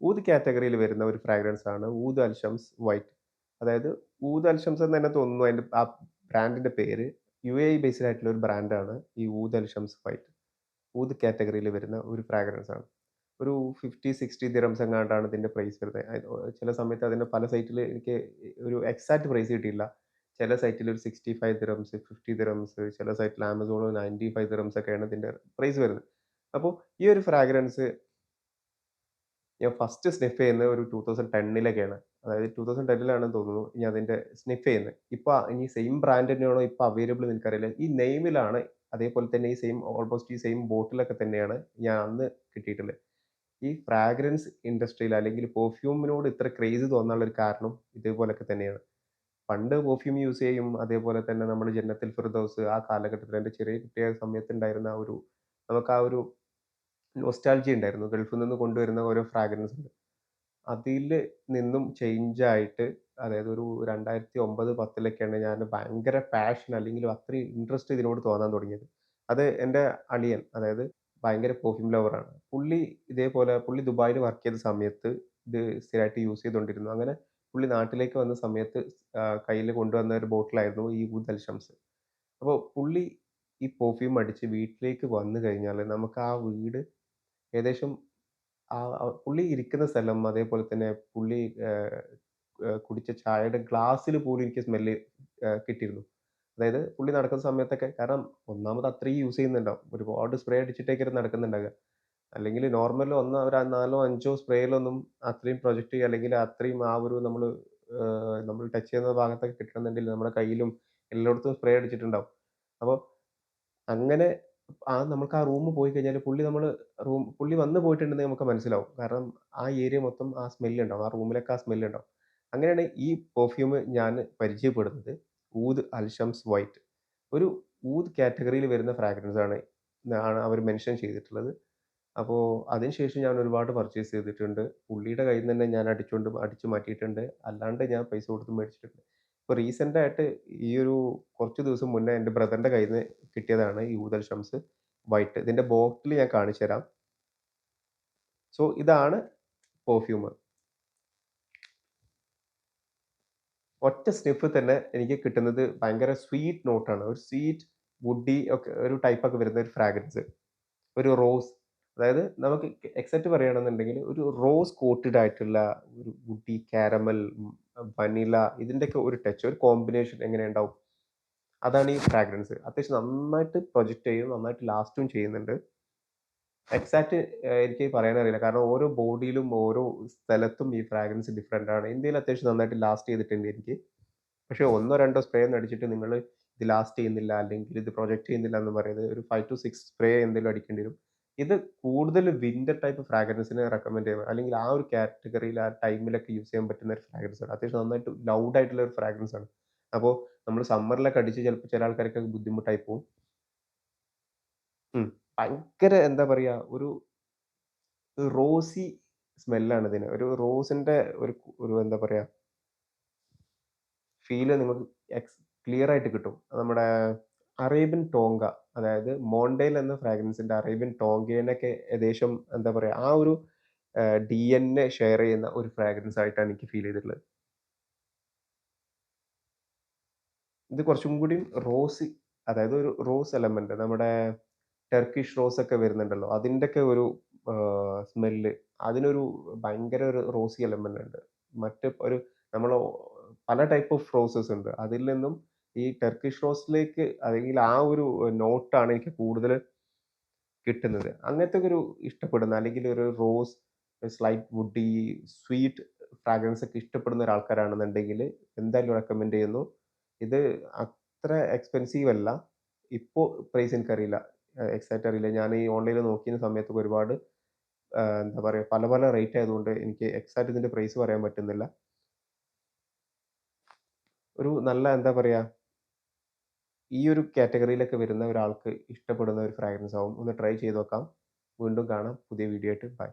ഊദ് കാറ്റഗറിയിൽ വരുന്ന ഒരു ഫ്രാഗ്രൻസ് ആണ് ഊദ് അൽഷംസ് വൈറ്റ്. അതായത് ഊദ് അൽഷംസ് എന്ന് തന്നെ തോന്നുന്നു അതിന്റെ ആ ബ്രാൻഡിന്റെ പേര്. യുഎഇ ബേസ്ഡ് ആയിട്ടുള്ള ഒരു ബ്രാൻഡാണ് ഈ ഊദ് അൽഷംസ് വൈറ്റ്. ഊദ് കാറ്റഗറിയിൽ വരുന്ന ഒരു ഫ്രാഗ്രൻസ് ആണ്. ഒരു 50, 60 ദിറംസ് എങ്ങാണ്ടാണ് ഇതിന്റെ പ്രൈസ് വരുന്നത്. ചില സമയത്ത് അതിന്റെ പല സൈറ്റിൽ എനിക്ക് ഒരു എക്സാക്റ്റ് പ്രൈസ് കിട്ടിയില്ല. ചില സൈറ്റിൽ ഒരു 65 ദിറംസ്, 50 ദിറംസ്, ചില സൈറ്റിൽ ആമസോണിൽ 95 ദിറംസ് ഒക്കെയാണ് ഇതിന്റെ പ്രൈസ് വരുന്നത്. അപ്പോൾ ഈ ഒരു ഫ്രാഗ്രൻസ് ഞാൻ ഫസ്റ്റ് സ്നിഫ് ചെയ്യുന്നത് ഒരു 2010 അതായത് 2010 തോന്നുന്നു ഞാൻ അതിന്റെ സ്നിഫ് ചെയ്യുന്നത്. ഇപ്പൊ ഇനി സെയിം ബ്രാൻഡ് തന്നെയാണോ ഇപ്പൊ അവൈലബിൾ എന്ന് എനിക്കറിയില്ല. ഈ നെയിമിലാണ് അതേപോലെ തന്നെ ഈ സെയിം ഓൾമോസ്റ്റ് ഈ സെയിം ബോട്ടിലൊക്കെ തന്നെയാണ് ഞാൻ അന്ന് കിട്ടിയിട്ടുള്ളത്. ഈ ഫ്രാഗ്രൻസ് ഇൻഡസ്ട്രിയിൽ അല്ലെങ്കിൽ പെർഫ്യൂമിനോട് ഇത്ര ക്രേസ് തോന്നാനുള്ള ഒരു കാരണം ഇതേപോലൊക്കെ തന്നെയാണ്. പണ്ട് പെർഫ്യൂം യൂസ് ചെയ്യും. അതേപോലെ തന്നെ നമ്മൾ ജന്നത്തുൽ ഫിർദൗസ് ആ കാലഘട്ടത്തിൽ എന്റെ ചെറിയ കുട്ടിയായ സമയത്ത് ഉണ്ടായിരുന്ന ആ ഒരു നമുക്ക് ആ ഒരു നൊസ്റ്റാൾജിയ ഉണ്ടായിരുന്നു. ഗൾഫിൽ നിന്ന് കൊണ്ടുവരുന്ന ഓരോ ഫ്രാഗ്രൻസ് അതില് നിന്നും ചേഞ്ച് ആയിട്ട് അതായത് ഒരു 2009, 10 ഞാൻ ഭയങ്കര പാഷൻ അല്ലെങ്കിൽ അത്രയും ഇൻട്രസ്റ്റ് ഇതിനോട് തോന്നാൻ തുടങ്ങിയത്. അത് എന്റെ അളിയൻ അതായത് ഭയങ്കര പെർഫ്യൂം ലവറാണ്. പുള്ളി ദുബായില് വർക്ക് ചെയ്ത സമയത്ത് ഇത് സ്ഥിരായിട്ട് യൂസ് ചെയ്തുകൊണ്ടിരുന്നു. അങ്ങനെ പുള്ളി നാട്ടിലേക്ക് വന്ന സമയത്ത് കയ്യില് കൊണ്ടുവന്ന ഒരു ബോട്ടിലായിരുന്നു ഈ ഊദ് അൽ ഷംസ്. അപ്പൊ പുള്ളി ഈ പെർഫ്യൂം അടിച്ച് വീട്ടിലേക്ക് വന്നു കഴിഞ്ഞാല് നമുക്ക് ആ വീട് ഏകദേശം പുള്ളി ഇരിക്കുന്ന സ്ഥലം, അതേപോലെ തന്നെ പുള്ളി ആഹ്, കുടിച്ച ചായയുടെ ഗ്ലാസ്സില് പോലും എനിക്ക് സ്മെല്ല് കിട്ടിയിരുന്നു. അതായത് പുള്ളി നടക്കുന്ന സമയത്തൊക്കെ കാരണം ഒന്നാമത് അത്രയും യൂസ് ചെയ്യുന്നുണ്ടാവും. ഒരുപാട് സ്പ്രേ അടിച്ചിട്ടേക്കാരം നടക്കുന്നുണ്ടാകുക. അല്ലെങ്കില് നോർമൽ ഒരു 4 5 സ്പ്രേയിലൊന്നും അത്രയും പ്രൊജക്റ്റ് അല്ലെങ്കിൽ അത്രയും ആ ഒരു നമ്മൾ ടച്ച് ചെയ്യുന്ന ഭാഗത്തൊക്കെ കിട്ടണമെന്നുണ്ടെങ്കിൽ നമ്മുടെ കയ്യിലും എല്ലായിടത്തും സ്പ്രേ അടിച്ചിട്ടുണ്ടാവും. അപ്പൊ അങ്ങനെ നമുക്ക് ആ റൂമ് പോയി കഴിഞ്ഞാല് പുള്ളി വന്ന് പോയിട്ടുണ്ടെന്ന് നമുക്ക് മനസ്സിലാവും. കാരണം ആ ഏരിയ മൊത്തം ആ സ്മെല്ല് ഉണ്ടാവും. ആ റൂമിലൊക്കെ ആ സ്മെല്ല് ഉണ്ടാവും. അങ്ങനെയാണ് ഈ പെർഫ്യൂം ഞാൻ പരിചയപ്പെടുന്നത്. ഊദ് അൽഷംസ് വൈറ്റ്. ഒരു ഊദ് കാറ്റഗറിയിൽ വരുന്ന ഫ്രാഗ്രൻസ് ആണ് അവർ മെൻഷൻ ചെയ്തിട്ടുള്ളത്. അപ്പോ അതിനുശേഷം ഞാൻ ഒരുപാട് പർച്ചേസ് ചെയ്തിട്ടുണ്ട്. പുള്ളിയുടെ കയ്യിൽ നിന്ന് തന്നെ ഞാൻ അടിച്ചു മാറ്റിയിട്ടുണ്ട്. അല്ലാണ്ട് ഞാൻ പൈസ കൊടുത്ത് മേടിച്ചിട്ടുണ്ട്. ഇപ്പൊ റീസെന്റ് ആയിട്ട് ഈ ഒരു കുറച്ച് ദിവസം മുന്നേ എന്റെ ബ്രദറിന്റെ കയ്യിൽ നിന്ന് കിട്ടിയതാണ് ഈ ഊദൽ ഷംസ് വൈറ്റ്. ഇതിന്റെ ബോട്ടിൽ ഞാൻ കാണിച്ചു തരാം. സോ ഇതാണ് പെർഫ്യൂം. ഒറ്റ സ്നിഫ് തന്നെ എനിക്ക് കിട്ടുന്നത് ഭയങ്കര സ്വീറ്റ് നോട്ടാണ്. ഒരു സ്വീറ്റ് വുഡി ഒക്കെ ഒരു ടൈപ്പ് ഒക്കെ വരുന്ന ഒരു ഫ്രാഗ്രൻസ്. ഒരു റോസ് അതായത് നമുക്ക് എക്സാക്റ്റ് പറയുകയാണെന്നുണ്ടെങ്കിൽ ഒരു റോസ് കോട്ടഡ് ആയിട്ടുള്ള ഒരു വുഡി കാരമൽ, വനില ഇതിന്റെയൊക്കെ ഒരു ടച്ച് ഒരു കോമ്പിനേഷൻ എങ്ങനെ ഉണ്ടാവും? അതാണ് ഈ ഫ്രാഗ്രൻസ്. അത്യാവശ്യം നന്നായിട്ട് പ്രൊജക്റ്റ് ചെയ്യും. നന്നായിട്ട് ലാസ്റ്റും ചെയ്യുന്നുണ്ട്. എക്സാക്റ്റ് എനിക്ക് പറയാനറിയില്ല. കാരണം ഓരോ ബോഡിയിലും ഓരോ സ്ഥലത്തും ഈ ഫ്രാഗ്രൻസ് ഡിഫറന്റ് ആണ്. ഇന്ത്യയിൽ അത്യാവശ്യം നന്നായിട്ട് ലാസ്റ്റ് ചെയ്തിട്ടുണ്ട് എനിക്ക്. പക്ഷേ 1 2 സ്പ്രേ ഒന്നും അടിച്ചിട്ട് നിങ്ങള് ഇത് ലാസ്റ്റ് ചെയ്യുന്നില്ല, അല്ലെങ്കിൽ ഇത് പ്രൊജക്റ്റ് ചെയ്യുന്നില്ല എന്ന് പറയുന്നത് ഒരു 5 ടു 6 സ്പ്രേ എന്തെങ്കിലും അടിക്കേണ്ടി വരും. ഇത് കൂടുതൽ വിന്റർ ടൈപ്പ് ഫ്രാഗ്രൻസിന് റെക്കമെൻഡ് ചെയ്യുന്നത്. അല്ലെങ്കിൽ ആ ഒരു കാറ്റഗറിയിൽ ആ ടൈമിലൊക്കെ യൂസ് ചെയ്യാൻ പറ്റുന്ന ഒരു ഫ്രാഗ്രൻസ് ആണ്. അത്യാവശ്യം നന്നായിട്ട് ലൗഡ് ആയിട്ടുള്ള ഒരു ഫ്രാഗ്രൻസ് ആണ്. അപ്പോ നമ്മൾ സമ്മറിലൊക്കെ അടിച്ച് ചിലപ്പോൾ ചില ആൾക്കാർക്കൊക്കെ ബുദ്ധിമുട്ടായി പോകും. ഉം. ഭയങ്കര എന്താ പറയാ ഒരു റോസി സ്മെല്ലാണ് ഇതിന്. ഒരു റോസിന്റെ ഒരു എന്താ പറയാ ഫീല് നിങ്ങൾക്ക് ക്ലിയർ ആയിട്ട് കിട്ടും. നമ്മുടെ അറേബ്യൻ ടോങ്ക അതായത് മോണ്ടേൽ എന്ന ഫ്രാഗ്രൻസിന്റെ അറേബ്യൻ ടോങ്കേനൊക്കെ ഏകദേശം എന്താ പറയാ ആ ഒരു ഡിഎൻഎ ഷെയർ ചെയ്യുന്ന ഒരു ഫ്രാഗ്രൻസ് ആയിട്ടാണ് എനിക്ക് ഫീൽ ചെയ്തിട്ടുള്ളത്. ഇത് കുറച്ചും കൂടിയും റോസി അതായത് ഒരു റോസ് എലമെന്റ് നമ്മുടെ ടർക്കിഷ് റോസ് ഒക്കെ വരുന്നുണ്ടല്ലോ. അതിന്റെയൊക്കെ ഒരു സ്മെല്ല് അതിനൊരു ഭയങ്കര ഒരു റോസി എലമെന്റ് ഉണ്ട്. മറ്റ് ഒരു നമ്മള് പല ടൈപ്പ് ഓഫ് റോസസ് ഉണ്ട്. അതിൽ നിന്നും ഈ ടർക്കിഷ് റോസിലേക്ക് അല്ലെങ്കിൽ ആ ഒരു നോട്ടാണ് എനിക്ക് കൂടുതല് കിട്ടുന്നത്. അങ്ങനത്തെ ഒരു ഇഷ്ടപ്പെടുന്ന അല്ലെങ്കിൽ ഒരു rose slight woody sweet fragrance ഒക്കെ ഇഷ്ടപ്പെടുന്ന ഒരാൾക്കാരാണെന്നുണ്ടെങ്കില് എന്തായാലും റെക്കമെൻഡ് ചെയ്യുന്നു. ഇത് അത്ര എക്സ്പെൻസീവ് അല്ല. ഇപ്പോ പ്രൈസ് എനിക്കറിയില്ല. എക്സാക്റ്റ് അറിയില്ല. ഞാൻ ഈ ഓൺലൈനിൽ നോക്കിയ സമയത്തൊക്കെ ഒരുപാട് എന്താ പറയാ പല പല റേറ്റ് ആയതുകൊണ്ട് എനിക്ക് എക്സാക്റ്റ് ഇതിന്റെ പ്രൈസ് പറയാൻ പറ്റുന്നില്ല. ഒരു നല്ല എന്താ പറയാ ഈ ഒരു കാറ്റഗറിയിലൊക്കെ വരുന്ന ഒരാൾക്ക് ഇഷ്ടപ്പെടുന്ന ഒരു ഫ്രാഗ്രൻസ് ആവും. ഒന്ന് ട്രൈ ചെയ്ത് നോക്കാം. വീണ്ടും കാണാം പുതിയ വീഡിയോ ആയിട്ട്. ബൈ.